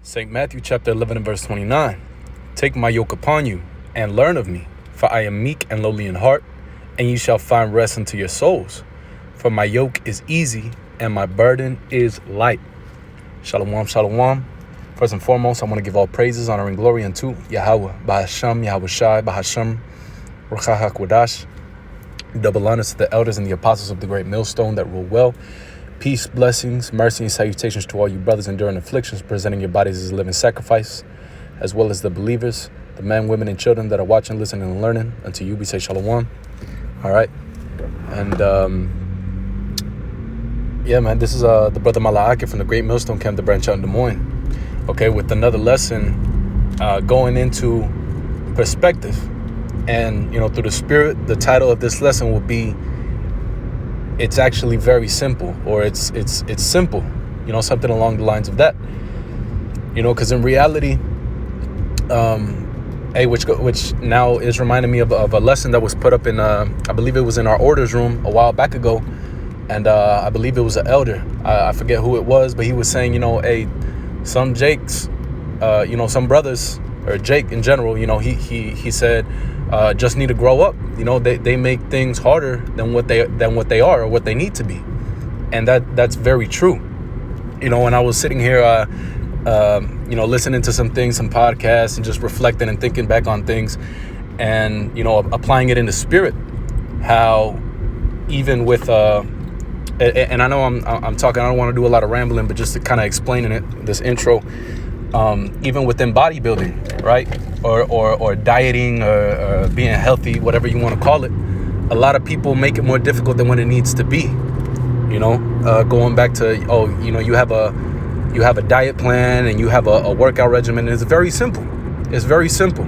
St. Matthew chapter 11 and verse 29. Take my yoke upon you and learn of me, for I am meek and lowly in heart, and ye shall find rest unto your souls. For my yoke is easy and my burden is light. Shalom, shalom. First and foremost, I want to give all praises, honor, and glory unto Yahweh, Bahasham, Yahweh Shai, Bahasham, Ruach HaKodesh. Double honors to the elders and the apostles of the great millstone that rule well. Peace, blessings, mercy, and salutations to all you brothers enduring afflictions, presenting your bodies as a living sacrifice, as well as the believers, the men, women, and children that are watching, listening, and learning. Unto you, we say shalom. All right. And, yeah, man, this is the brother Mala'akir from the Great Millstone Camp, the branch out in Des Moines. Okay, with another lesson going into perspective. And, you know, through the Spirit, the title of this lesson will be, it's actually very simple, or it's simple, you know, something along the lines of that, you know, because in reality, which now is reminding me of a lesson that was put up in, I believe it was in our orders room a while back ago, and I believe it was an elder, I forget who it was, but he was saying, you know, some Jakes, you know, some brothers, or Jake in general, you know, he said, just need to grow up. You know, they make things harder than what they are or what they need to be, and that's very true. You know, when I was sitting here, you know, listening to some things, some podcasts, and just reflecting and thinking back on things, and you know, applying it in the spirit, how even with and I know I'm talking. I don't want to do a lot of rambling, but just to kind of explaining it, this intro. Even within bodybuilding, right, or dieting, or being healthy, whatever you want to call it, a lot of people make it more difficult than what it needs to be. You know, going back to, you know, you have a diet plan and you have a workout regimen. It's very simple. It's very simple.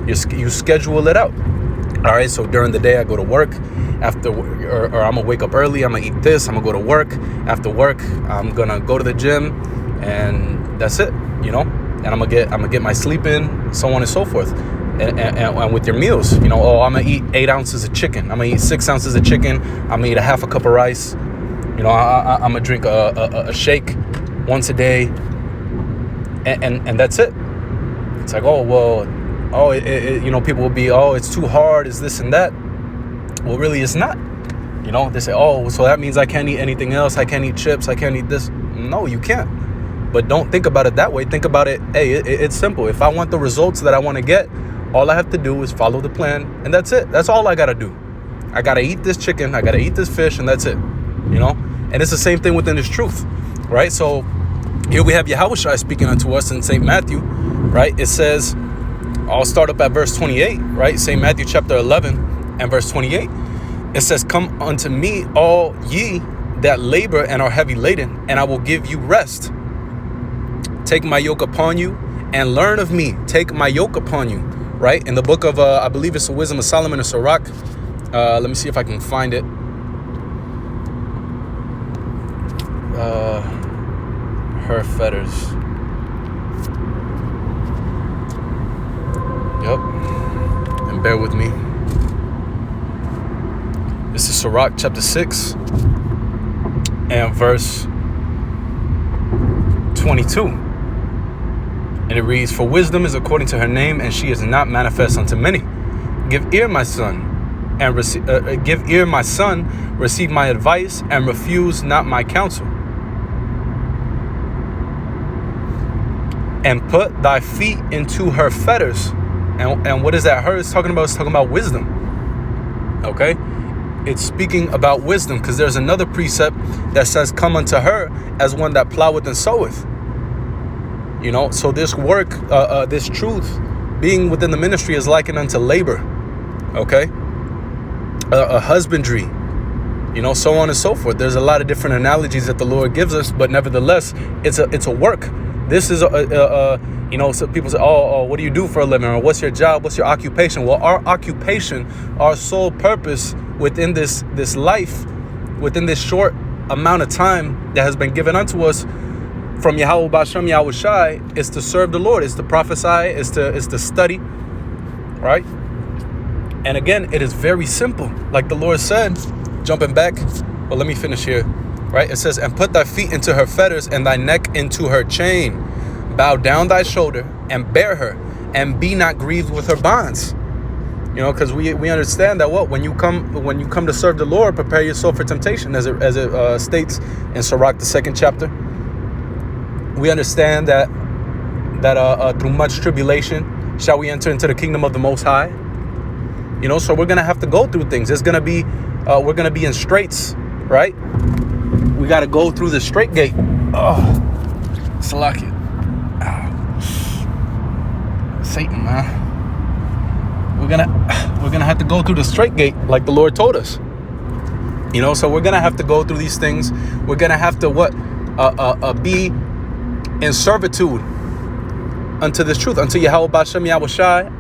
You schedule it out. All right. So during the day, I go to work. After, or I'm gonna wake up early. I'm gonna eat this. I'm gonna go to work. After work, I'm gonna go to the gym, and that's it. You know, and I'm gonna get my sleep in, so on and so forth. And with your meals, you know, I'm gonna eat 8 ounces of chicken. I'm gonna eat 6 ounces of chicken. I'm gonna eat a half a cup of rice. You know, I'm gonna drink a shake once a day, and that's it. It's like, you know, people will be, it's too hard, it's this and that. Well, really, it's not. You know, they say, so that means I can't eat anything else. I can't eat chips. I can't eat this. No, you can't. But don't think about it that way. Think about it, it's simple. If I want the results that I want to get, all I have to do is follow the plan, and that's it. That's all I got to do. I got to eat this chicken, I got to eat this fish, and that's it. You know? And it's the same thing within this truth, right? So here we have Yahweh Shai speaking unto us in St. Matthew, right? It says, I'll start up at verse 28, right? St. Matthew chapter 11 and verse 28. It says, come unto me, all ye that labor and are heavy laden, and I will give you rest. Take my yoke upon you and learn of me. Take my yoke upon you, right? In the book of, I believe it's the Wisdom of Solomon or Sirach. Let me see if I can find it. Her fetters. Yep. And bear with me. This is Sirach chapter 6 and verse 22. And it reads, for wisdom is according to her name, and she is not manifest unto many. Give ear, my son, and give ear, my son, receive my advice, and refuse not my counsel. And put thy feet into her fetters. And what is that? Her is talking about? It's talking about wisdom. Okay? It's speaking about wisdom, because there's another precept that says, come unto her as one that ploweth and soweth. You know, so this work, this truth, being within the ministry is likened unto labor, okay? A husbandry, you know, so on and so forth. There's a lot of different analogies that the Lord gives us, but nevertheless, it's a work. This is you know, so people say, what do you do for a living? Or what's your job? What's your occupation? Well, our occupation, our sole purpose within this life, within this short amount of time that has been given unto us, from Yahweh Basham, Yahweh Shai, is to serve the Lord, is to prophesy, is to study, right? And again, it is very simple. Like the Lord said, jumping back, well, let me finish here, right? It says, and put thy feet into her fetters and thy neck into her chain. Bow down thy shoulder and bear her, and be not grieved with her bonds. You know, because we understand that when you come to serve the Lord, prepare yourself for temptation, as it states in Sirach, the 2nd chapter. We understand that through much tribulation shall we enter into the kingdom of the Most High. You know, so we're gonna have to go through things. It's gonna be we're gonna be in straits, right? We got to go through the straight gate. Oh, Salakia. Satan, man. We're gonna have to go through the straight gate, like the Lord told us. You know, so we're gonna have to go through these things. We're gonna have to be in servitude unto this truth, unto Yahweh Bashem Yahweh Shai,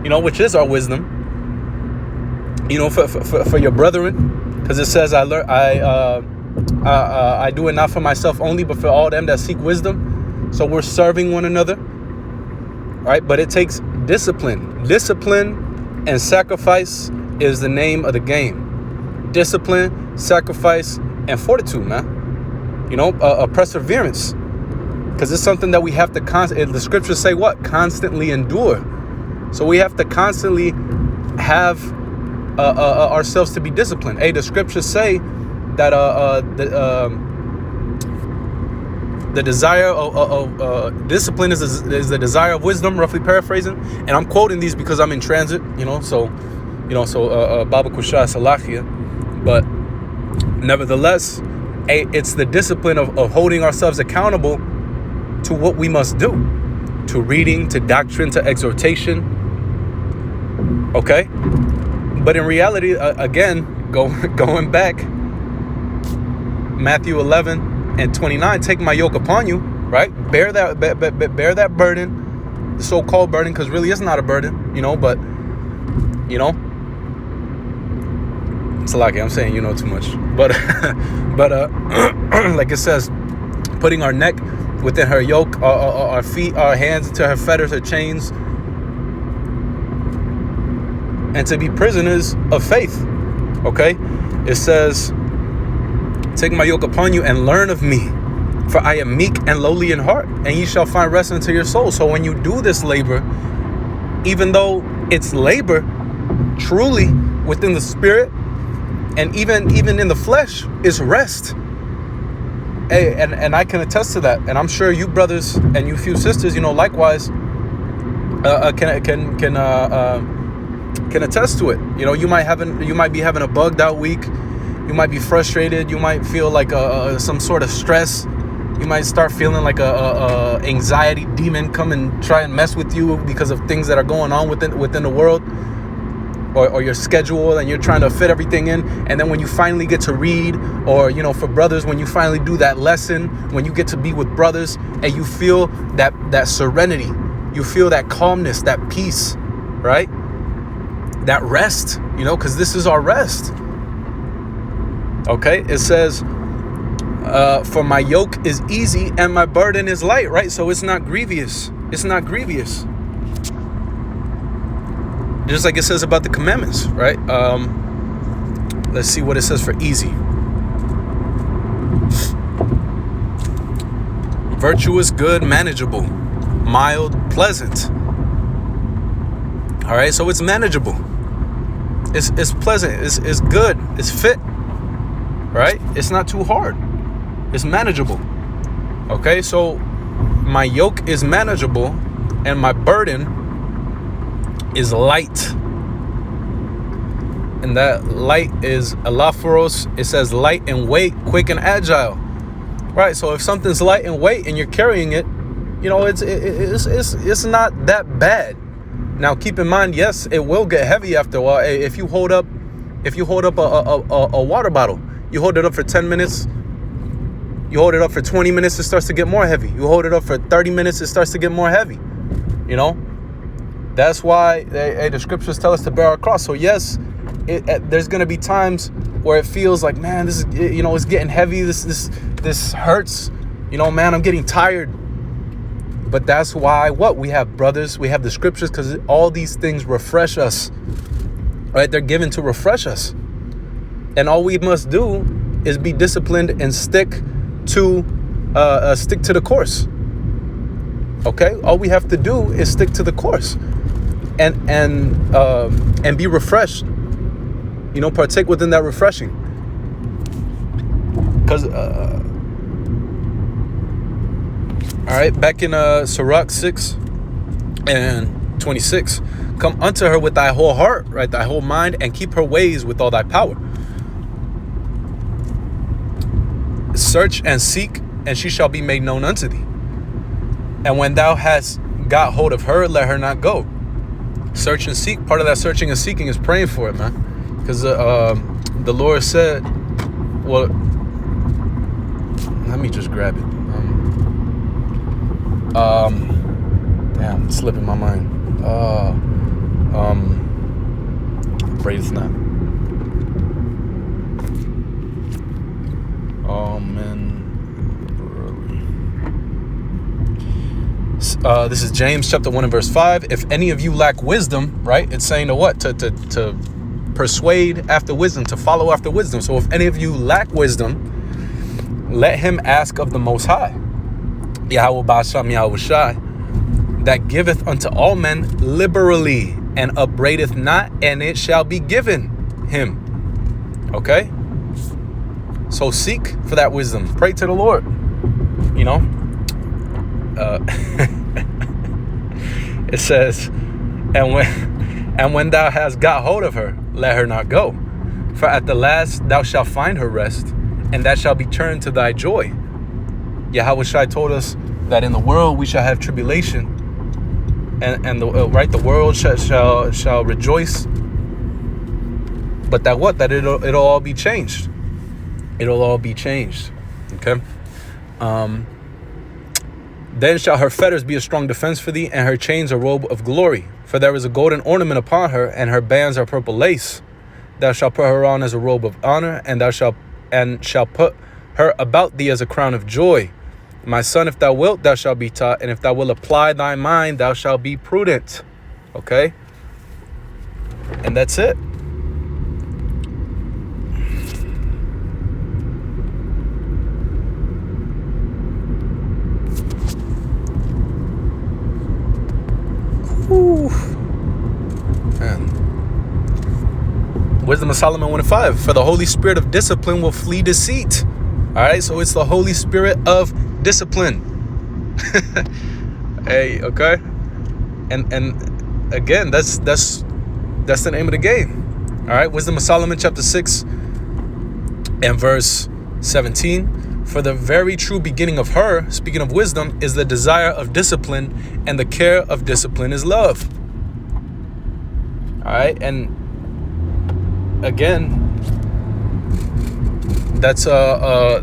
you know, which is our wisdom. You know, for your brethren, because it says I do it not for myself only, but for all them that seek wisdom. So we're serving one another, right? But it takes discipline. Discipline and sacrifice is the name of the game. Discipline, sacrifice, and fortitude, man. You know, perseverance, because it's something that we have to the scriptures say what? Constantly endure. So we have to constantly have ourselves to be disciplined. Hey, the scriptures say that the desire of discipline is the desire of wisdom, roughly paraphrasing. And I'm quoting these because I'm in transit, so Baba Kusha Salakia. But nevertheless, it's the discipline of holding ourselves accountable to what we must do, to reading, to doctrine, to exhortation. Okay? But in reality, again, going back, Matthew 11:29, take my yoke upon you, right? Bear that burden, the so-called burden, because really it's not a burden, but, it's like I'm saying, too much. But, like it says, putting our neck within her yoke, our feet, our hands to her fetters, her chains, and to be prisoners of faith. Okay? It says, take my yoke upon you and learn of me, for I am meek and lowly in heart, and ye shall find rest unto your soul. So when you do this labor, even though it's labor truly within the spirit, and even in the flesh, is rest. Hey, and I can attest to that, and I'm sure you brothers and you few sisters, likewise, can attest to it. You might be having a bugged out week. You might be frustrated. You might feel like some sort of stress. You might start feeling like a anxiety demon come and try and mess with you because of things that are going on within the world, or your schedule, and you're trying to fit everything in. And then when you finally get to read, or for brothers, when you finally do that lesson, when you get to be with brothers, and you feel that serenity, you feel that calmness, that peace, right? That rest, because this is our rest. Okay, it says, for my yoke is easy and my burden is light, right? So it's not grievous. It's not grievous. Just like it says about the commandments, right? Let's see what it says for easy. Virtuous, good, manageable, mild, pleasant. All right, so it's manageable. It's pleasant. It's good. It's fit. Right? It's not too hard. It's manageable. Okay, so my yoke is manageable, and my burden is light. And that light is alaphoros. It says light in weight, quick and agile. Right? So if something's light in weight and you're carrying it, it's not that bad. Now keep in mind, yes, it will get heavy after a while. If you hold up a water bottle, you hold it up for 10 minutes, you hold it up for 20 minutes, it starts to get more heavy. You hold it up for 30 minutes, it starts to get more heavy. That's why the scriptures tell us to bear our cross. So yes, there's gonna be times where it feels like, man, this is, it's getting heavy. This hurts. Man, I'm getting tired. But that's why we have brothers, we have the scriptures, because all these things refresh us. Right? They're given to refresh us. And all we must do is be disciplined and stick to the course. Okay, all we have to do is stick to the course, and be refreshed. Partake within that refreshing. Because all right, back in Sirach 6:26, come unto her with thy whole heart, right, thy whole mind, and keep her ways with all thy power. Search and seek, and she shall be made known unto thee. And when thou hast got hold of her, let her not go. Search and seek. Part of that searching and seeking is praying for it, man. Because the Lord said, well, let me just grab it. Damn, it's slipping my mind. Breathe not. This is James chapter 1 and verse 5. If any of you lack wisdom, right? It's saying to what? To persuade after wisdom, to follow after wisdom. So if any of you lack wisdom, let him ask of the Most High, Yahweh Ba'asham Yahweh Shai, that giveth unto all men liberally, and upbraideth not, and it shall be given him. Okay? So seek for that wisdom. Pray to the Lord. It says, and when thou hast got hold of her, let her not go. For at the last thou shalt find her rest, and that shall be turned to thy joy. Yahweh Shai told us that in the world we shall have tribulation, and the world shall rejoice. But that what? That it'll all be changed. It'll all be changed. Okay. Then shall her fetters be a strong defense for thee, and her chains a robe of glory. For there is a golden ornament upon her, and her bands are purple lace. Thou shalt put her on as a robe of honor, and shall put her about thee as a crown of joy. My son, if thou wilt, thou shalt be taught, and if thou wilt apply thy mind, thou shalt be prudent. Okay? And that's it. Whew. Man. Wisdom of Solomon 1:5. For the Holy Spirit of discipline will flee deceit. All right, so it's the Holy Spirit of discipline. Hey, okay. And again, that's the name of the game. All right, Wisdom of Solomon chapter 6 and verse 17. For the very true beginning of her, speaking of wisdom, is the desire of discipline, and the care of discipline is love. All right, and again, that's a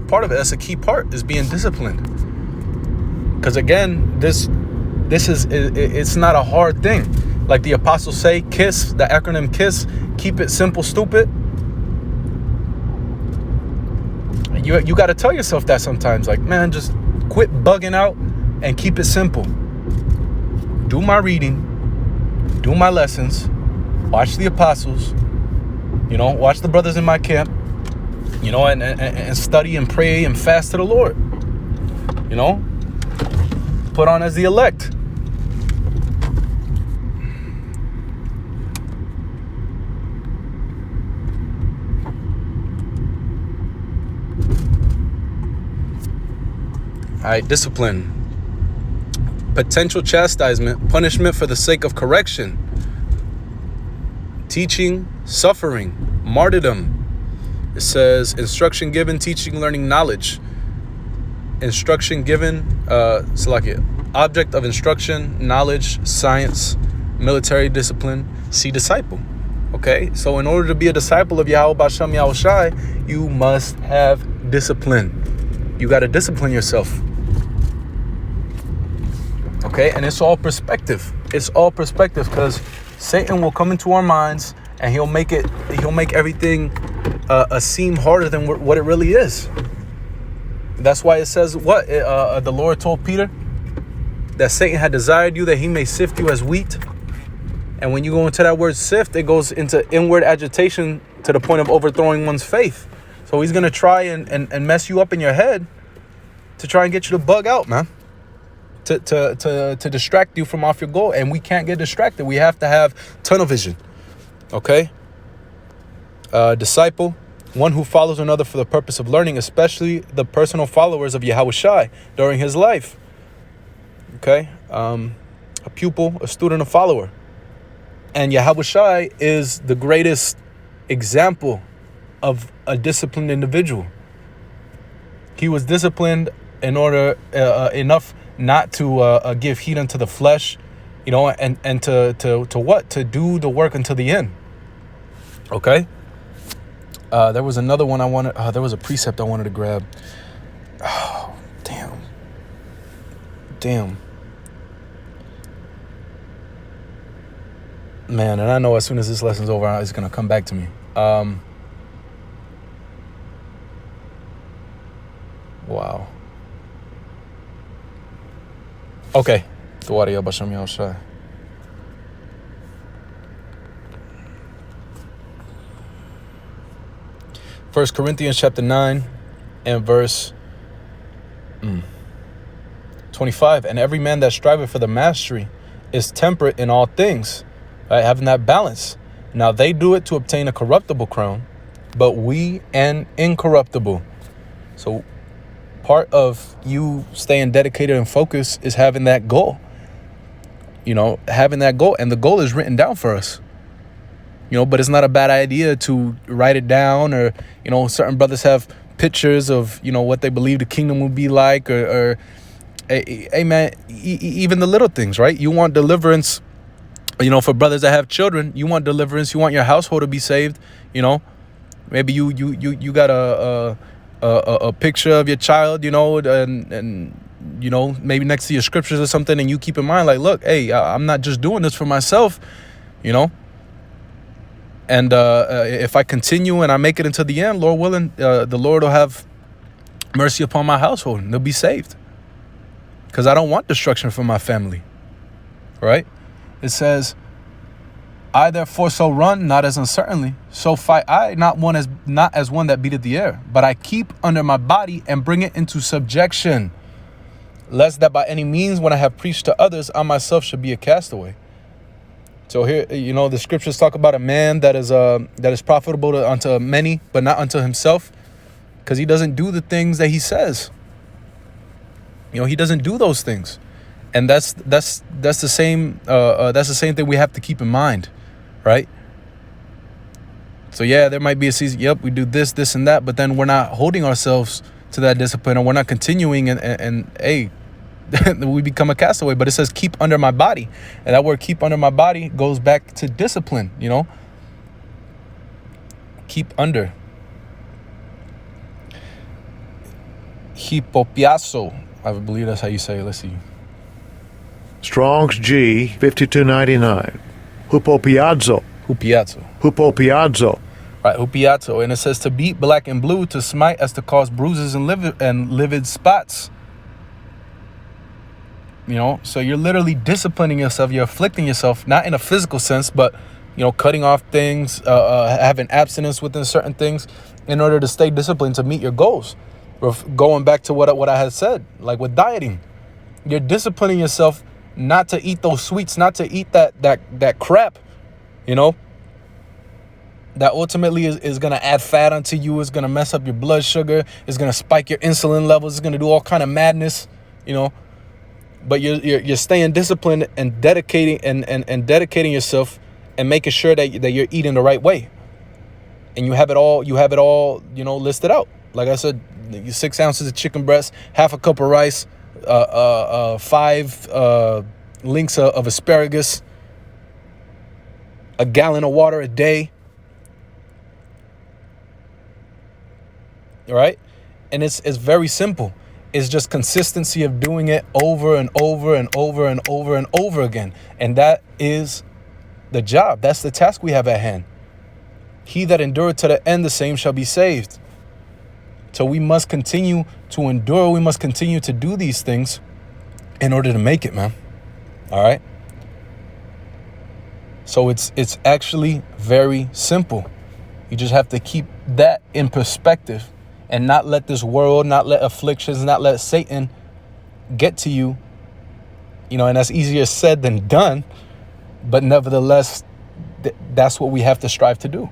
part of it. That's a key part, is being disciplined. Because again, this is it's not a hard thing. Like the apostles say, KISS, the acronym KISS, keep it simple, stupid. You got to tell yourself that sometimes, like, man, just quit bugging out and keep it simple. Do my reading, do my lessons, watch the apostles, watch the brothers in my camp, and study and pray and fast to the Lord. Put on as the elect. All right, discipline. Potential chastisement, punishment for the sake of correction. Teaching, suffering, martyrdom. It says instruction given, teaching, learning, knowledge. Instruction given, object of instruction, knowledge, science, military discipline, see disciple. Okay, so in order to be a disciple of Yahweh Ba'asham Yahweh Shai, you must have discipline. You got to discipline yourself. Okay, and it's all perspective. It's all perspective, because Satan will come into our minds and he'll make everything seem harder than what it really is. That's why it says what the Lord told Peter, that Satan had desired you that he may sift you as wheat. And when you go into that word sift, it goes into inward agitation to the point of overthrowing one's faith. So he's going to try and mess you up in your head to try and get you to bug out, man. to distract you from off your goal. And we can't get distracted. We have to have tunnel vision. Okay. Disciple, one who follows another for the purpose of learning, especially the personal followers of Yahushua during his life. Okay. A pupil, a student, a follower. And Yahushua is the greatest example of a disciplined individual. He was disciplined in order enough not to give heed unto the flesh, you know, and to what? To do the work until the end. Okay. There was another one I wanted. There was a precept I wanted to grab. Oh, damn. Man, and I know as soon as this lesson's over, it's gonna come back to me. Wow. Okay. First Corinthians chapter 9 and verse 25. And every man that striveth for the mastery is temperate in all things, right? Having that balance. Now they do it to obtain a corruptible crown, but we an incorruptible. So part of you staying dedicated and focused is having that goal. You know, having that goal. And the goal is written down for us. You know, but it's not a bad idea to write it down, or, you know, certain brothers have pictures of, you know, what they believe the kingdom will be like, or hey man, even the little things, right? You want deliverance, you know, for brothers that have children, you want deliverance, you want your household to be saved, you know, maybe you got a picture of your child, you know, and you know, maybe next to your scriptures or something, and you keep in mind, like, look, hey, I'm not just doing this for myself, you know. And if I continue and I make it into the end, Lord willing, the Lord will have mercy upon my household and they'll be saved. Because I don't want destruction for my family. Right? It says, I therefore so run, not as uncertainly, so fight I, not as one that beateth the air, but I keep under my body and bring it into subjection, lest that by any means, when I have preached to others, I myself should be a castaway. So here, you know, the scriptures talk about a man that is profitable unto many, but not unto himself, because he doesn't do the things that he says. You know, he doesn't do those things, and that's the same thing we have to keep in mind, right? So yeah, there might be a season. Yep, we do this, and that, but then we're not holding ourselves to that discipline, or we're not continuing, and hey. We become a castaway. But it says keep under my body, and that word keep under my body goes back to discipline, you know. Keep under. Hypopiazo, I believe that's how you say it. Let's see. Strong's G 5299. Hupopiazo. Right, hupiazo, and it says to beat black and blue, to smite as to cause bruises and livid spots. You know, so you're literally disciplining yourself. You're afflicting yourself, not in a physical sense, but, you know, cutting off things, having abstinence within certain things in order to stay disciplined to meet your goals. Going back to what I had said, like with dieting, you're disciplining yourself not to eat those sweets, not to eat that crap, you know, that ultimately is going to add fat onto you. It's going to mess up your blood sugar. It's going to spike your insulin levels. It's going to do all kind of madness, you know. But you're staying disciplined and dedicating dedicating yourself and making sure that you're eating the right way, and you have it all you know, listed out. Like I said, 6 ounces of chicken breast, half a cup of rice, 5 links of asparagus, a gallon of water a day. All right, and it's very simple. It's just consistency of doing it over and over and over and over and over again. And that is the job. That's the task we have at hand. He that endureth to the end, the same shall be saved. So we must continue to endure. We must continue to do these things in order to make it, man. All right. So it's actually very simple. You just have to keep that in perspective. And not let this world, not let afflictions, not let Satan get to you and that's easier said than done. But nevertheless, that's what we have to strive to do.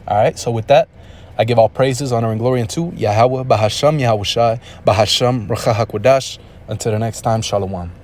All right. So with that, I give all praises, honor, and glory unto Yahweh, Bahasham, Yahushai, Bahasham, Racha HaKodash. Until the next time, Shalom.